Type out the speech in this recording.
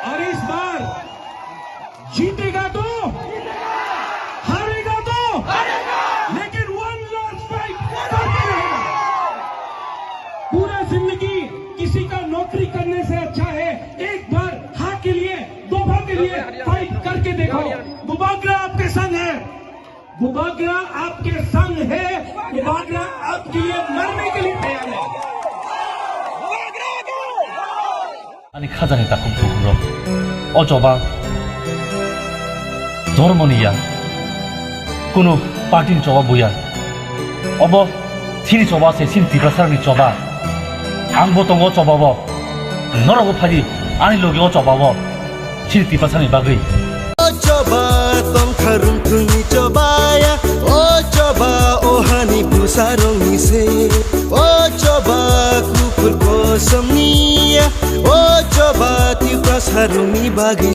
और इस बार जीतेगा तो हारेगा तो लेकिन वन लास्ट फाइट करते रहेगा। पूरा जिंदगी किसी का नौकरी करने से अच्छा है एक बार हाँ के लिए दफा के लिए फाइट करके देखो। बुबागरा आपके संग है, बुबागरा आपके संग है, बुबागरा आपके लिए मरने के लिए तैयार है। 아니 카자니 딱kum 부러 어쩌봐 ধর্মনিয়া কোনো পার্টির চবা বইয়া অব সিনি চবা সে সিন তিপ্রাসারনি চবা আংবো তঙ্গ চবাব নরগো ফাদি আনি লগেও চবাব সিনি তিপ্রাসারনি বাগৈ ও চবা তম খারুম থুনি চবায়া ও চবা ও হানি বুসারংনি সে ও চবা কুকুর কোসমনিয়া ও চবা তিপ্রাসারনি বাগৈ